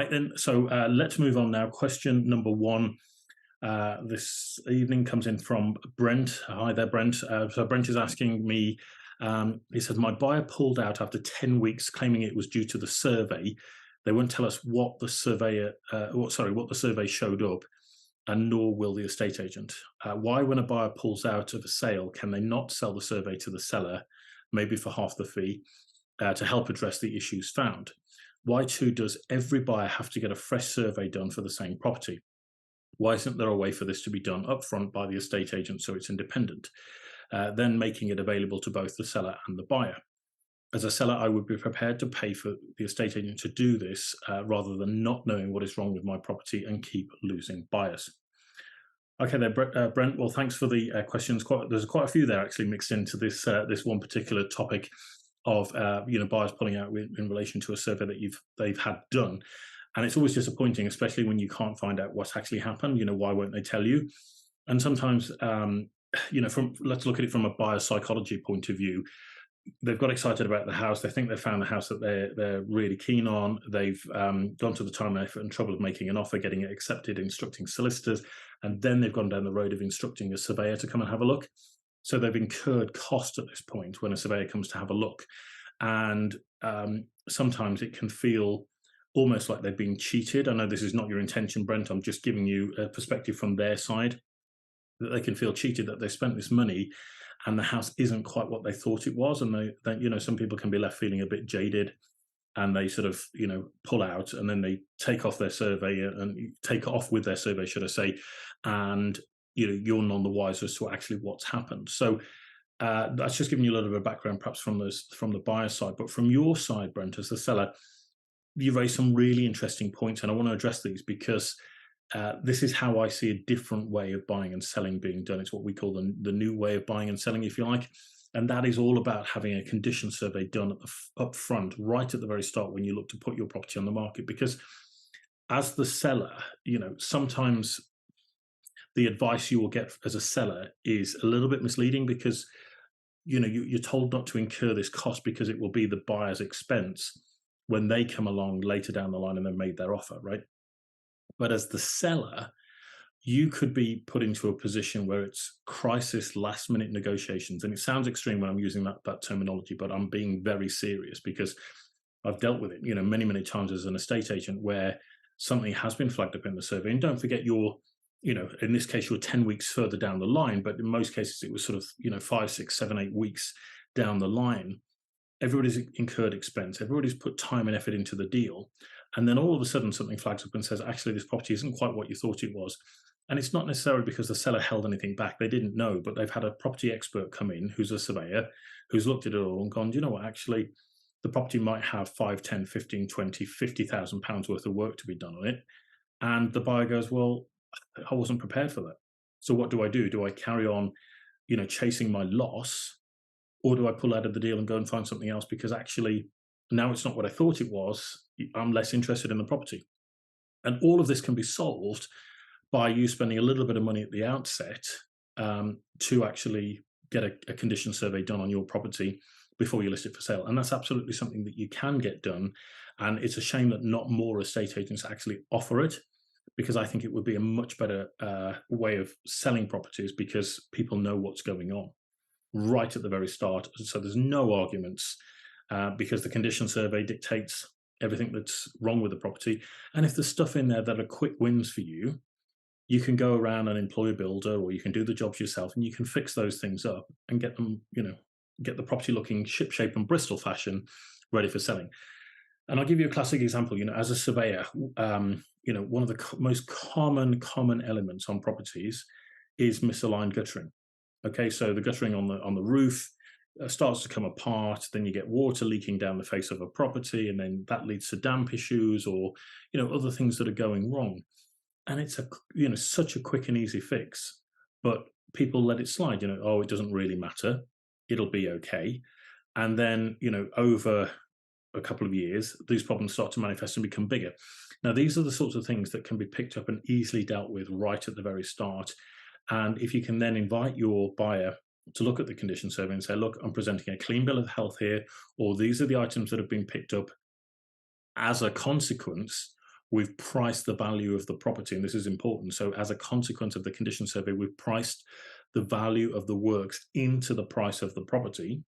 right then, so let's move on now. Question number one this evening comes in from Brent. Hi there, Brent. So Brent is asking me, he says, my buyer pulled out after 10 weeks, claiming it was due to the survey. They won't tell us what the surveyor, what the survey showed up, and nor will the estate agent. Why, when a buyer pulls out of a sale, can they not sell the survey to the seller, maybe for half the fee, to help address the issues found? Why too does every buyer have to get a fresh survey done for the same property? Why isn't there a way for this to be done upfront by the estate agent so it's independent, then making it available to both the seller and the buyer? As a seller, I would be prepared to pay for the estate agent to do this rather than not knowing what is wrong with my property and keep losing buyers. Okay, there, Brent. Well, thanks for the questions. There's quite a few there actually mixed into this this one particular topic of buyers pulling out in relation to a survey that they've had done. And it's always disappointing, especially when you can't find out what's actually happened. Why won't they tell you? And sometimes, let's look at it from a buyer psychology point of view. They've got excited about the house. They think they've found the house that they're really keen on. They've gone to the time and effort and trouble of making an offer, getting it accepted, instructing solicitors, and then they've gone down the road of instructing a surveyor to come and have a look. So they've incurred cost at this point when a surveyor comes to have a look. And sometimes it can feel almost like they've been cheated. I know this is not your intention, Brent. I'm just giving you a perspective from their side, that they can feel cheated, that they spent this money and the house isn't quite what they thought it was. And they some people can be left feeling a bit jaded, and they sort of, pull out, and then they take off their survey and take off with their survey, should I say, and you're none the wiser as to actually what's happened. So that's just giving you a little bit of background, perhaps from the buyer side. But from your side, Brent, as the seller, you raised some really interesting points, and I want to address these because this is how I see a different way of buying and selling being done. It's what we call the new way of buying and selling, if you like. And that is all about having a condition survey done up front, right at the very start when you look to put your property on the market. Because as the seller, sometimes the advice you will get as a seller is a little bit misleading, because you're told not to incur this cost because it will be the buyer's expense when they come along later down the line and they've made their offer, right? But as the seller, you could be put into a position where it's crisis, last-minute negotiations. And it sounds extreme when I'm using that terminology, but I'm being very serious because I've dealt with it, many, many times as an estate agent, where something has been flagged up in the survey. And don't forget, in this case, you're 10 weeks further down the line, but in most cases, it was sort of, 5, 6, 7, 8 weeks down the line. Everybody's incurred expense. Everybody's put time and effort into the deal. And then all of a sudden something flags up and says, actually, this property isn't quite what you thought it was. And it's not necessarily because the seller held anything back. They didn't know, but they've had a property expert come in who's a surveyor, who's looked at it all and gone, do you know what, actually, the property might have 5, 10, 15, 20, 50,000 pounds worth of work to be done on it. And the buyer goes, well, I wasn't prepared for that. So what do? Do I carry on, chasing my loss? Or do I pull out of the deal and go and find something else because actually now it's not what I thought it was. I'm less interested in the property. And all of this can be solved by you spending a little bit of money at the outset to actually get a condition survey done on your property before you list it for sale. And that's absolutely something that you can get done. And it's a shame that not more estate agents actually offer it, because I think it would be a much better way of selling properties, because people know what's going on right at the very start. So there's no arguments, because the condition survey dictates everything that's wrong with the property. And if there's stuff in there that are quick wins for you, you can go around and employ a builder, or you can do the jobs yourself, and you can fix those things up and get them, get the property looking shipshape and Bristol fashion, ready for selling. And I'll give you a classic example. As a surveyor, one of the most common elements on properties is misaligned guttering. Okay, so the guttering on the roof starts to come apart. Then you get water leaking down the face of a property, and then that leads to damp issues, or other things that are going wrong. And it's such a quick and easy fix, but people let it slide. Oh, it doesn't really matter. It'll be okay. And then over a couple of years, these problems start to manifest and become bigger. Now, these are the sorts of things that can be picked up and easily dealt with right at the very start. And if you can then invite your buyer to look at the condition survey and say, look, I'm presenting a clean bill of health here, or these are the items that have been picked up as a consequence we've priced the value of the property, and this is important. So as a consequence of the condition survey, we've priced the value of the works into the price of the property.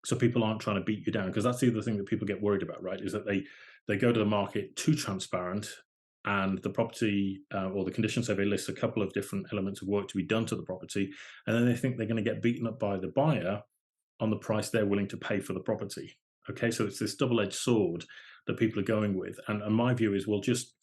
So people aren't trying to beat you down, because that's the other thing that people get worried about, right? Is that they go to the market too transparent, and the property or the condition survey lists a couple of different elements of work to be done to the property, and then they think they're going to get beaten up by the buyer on the price they're willing to pay for the property. Okay, so it's this double-edged sword that people are going with, and my view is, well, just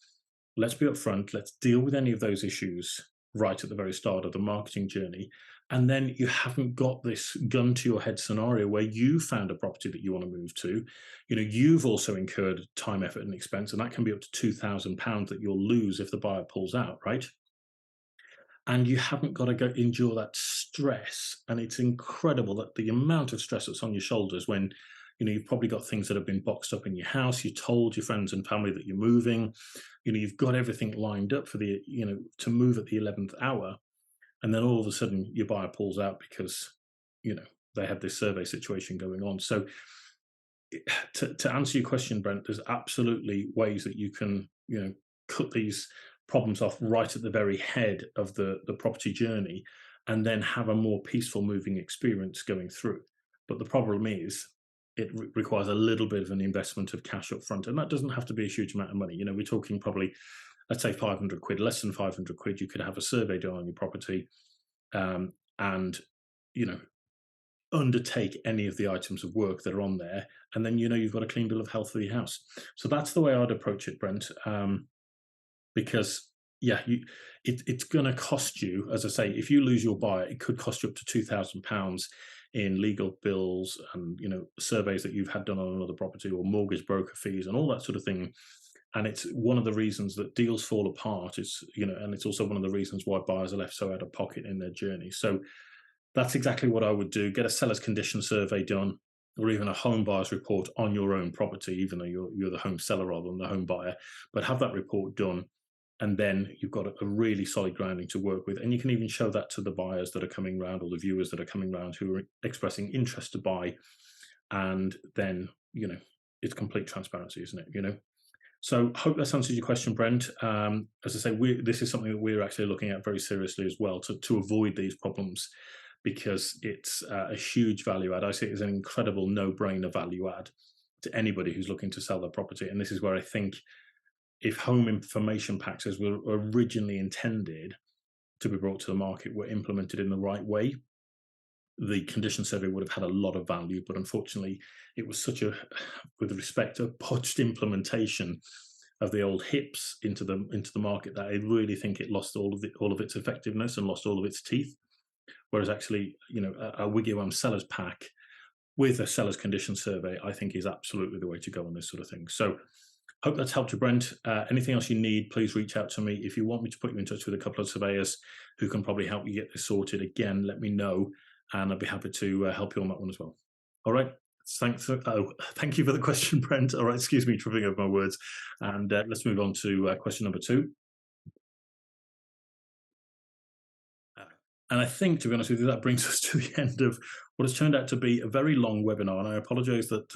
let's be upfront, let's deal with any of those issues right at the very start of the marketing journey, and then you haven't got this gun to your head scenario where you found a property that you want to move to. You've also incurred time, effort, and expense, and that can be up to £2,000 that you'll lose if the buyer pulls out, right? And you haven't got to go endure that stress. And it's incredible that the amount of stress that's on your shoulders when you've probably got things that have been boxed up in your house. You told your friends and family that you're moving. You've got everything lined up for the to move at the 11th hour, and then all of a sudden your buyer pulls out because they have this survey situation going on. So to answer your question, Brent, there's absolutely ways that you can cut these problems off right at the very head of the property journey, and then have a more peaceful moving experience going through. But the problem is it requires a little bit of an investment of cash up front, and that doesn't have to be a huge amount of money. We're talking probably, let's say, 500 quid, less than 500 quid. You could have a survey done on your property, and undertake any of the items of work that are on there, and then you've got a clean bill of health for your house. So that's the way I'd approach it, Brent. Because it's going to cost you, as I say, if you lose your buyer, it could cost you up to £2,000 in legal bills and surveys that you've had done on another property, or mortgage broker fees and all that sort of thing. And it's one of the reasons that deals fall apart. It's and it's also one of the reasons why buyers are left so out of pocket in their journey. So that's exactly what I would do. Get a seller's condition survey done, or even a home buyer's report on your own property, even though you're the home seller rather than the home buyer. But have that report done, and then you've got a really solid grounding to work with. And you can even show that to the buyers that are coming around, or the viewers that are coming around who are expressing interest to buy. And then, it's complete transparency, isn't it? So I hope that answers your question, Brent. As I say, this is something that we're actually looking at very seriously as well, to avoid these problems, because it's a huge value add. I see it as an incredible no-brainer value add to anybody who's looking to sell their property. And this is where I think, if home information packs, as were originally intended to be brought to the market, were implemented in the right way, the condition survey would have had a lot of value. But unfortunately, it was such a, with respect to botched implementation of the old HIPs into the market, that I really think it lost all of its effectiveness and lost all of its teeth. Whereas actually, a WiggyWam sellers pack with a seller's condition survey, I think, is absolutely the way to go on this sort of thing. So hope that's helped you, Brent. Anything else you need, please reach out to me. If you want me to put you in touch with a couple of surveyors who can probably help you get this sorted, again, let me know, and I'd be happy to help you on that one as well. All right. Thank you for the question, Brent. All right, excuse me, tripping over my words. And let's move on to question number 2. And I think, to be honest with you, that brings us to the end of what has turned out to be a very long webinar. And I apologize that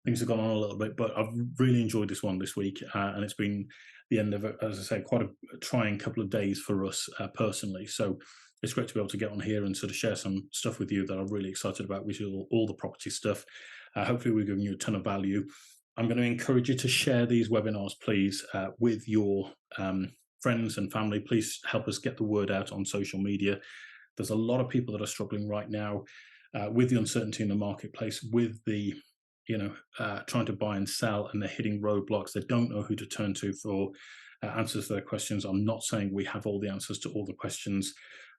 things have gone on a little bit, but I've really enjoyed this one this week. And it's been the end of, as I say, quite a trying couple of days for us personally. So it's great to be able to get on here and sort of share some stuff with you that I'm really excited about, which is all the property stuff. Hopefully we're giving you a ton of value. I'm going to encourage you to share these webinars, please, with your friends and family. Please help us get the word out on social media. There's a lot of people that are struggling right now with the uncertainty in the marketplace, with the trying to buy and sell, and they're hitting roadblocks. They don't know who to turn to for answers to their questions. I'm not saying we have all the answers to all the questions,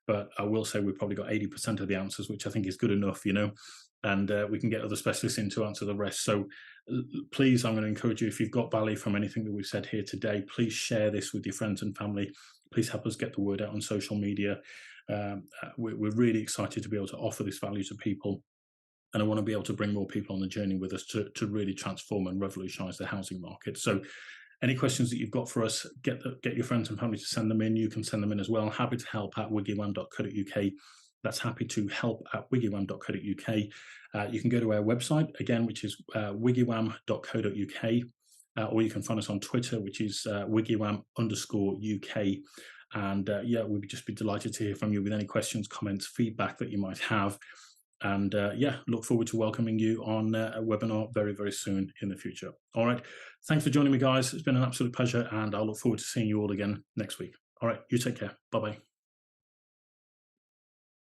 but I will say we've probably got 80% of the answers, which I think is good enough, and we can get other specialists in to answer the rest. So please, I'm going to encourage you, if you've got value from anything that we've said here today, please share this with your friends and family. Please help us get the word out on social media. We're really excited to be able to offer this value to people, and I want to be able to bring more people on the journey with us to really transform and revolutionize the housing market. So any questions that you've got for us, get your friends and family to send them in. You can send them in as well. Happy to help at wiggywam.co.uk. That's happy to help at wiggywam.co.uk. You can go to our website again, which is wiggywam.co.uk. or you can find us on Twitter, which is WiggyWam_UK. And yeah, we'd just be delighted to hear from you with any questions, comments, feedback that you might have. And yeah, look forward to welcoming you on a webinar very, very soon in the future. All right. Thanks for joining me, guys. It's been an absolute pleasure, and I'll look forward to seeing you all again next week. All right. You take care. Bye-bye.